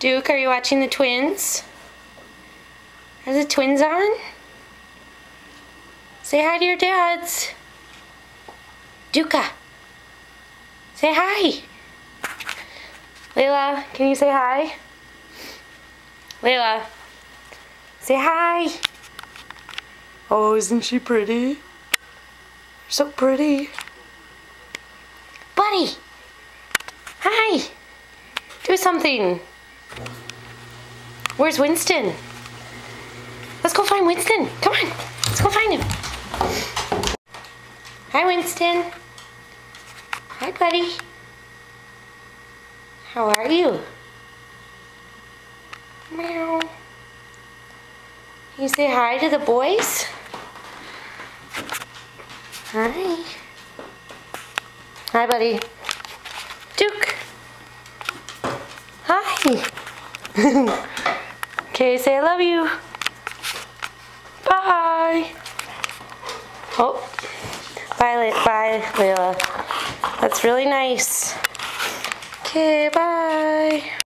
Duke, are you watching the twins? Are the twins on? Say hi to your dads. Duka, say hi. Layla, can you say hi? Layla, say hi. Oh, isn't she pretty? So pretty. Buddy, hi. Do something. Where's Winston? Let's go find Winston. Come on, let's go find him. Hi, Winston. Hi, buddy. How are you? Meow. Can you say hi to the boys? Hi. Hi, buddy. Duke. Hi. Okay, say I love you. Bye. Oh, bye, Layla. That's really nice. Okay, bye.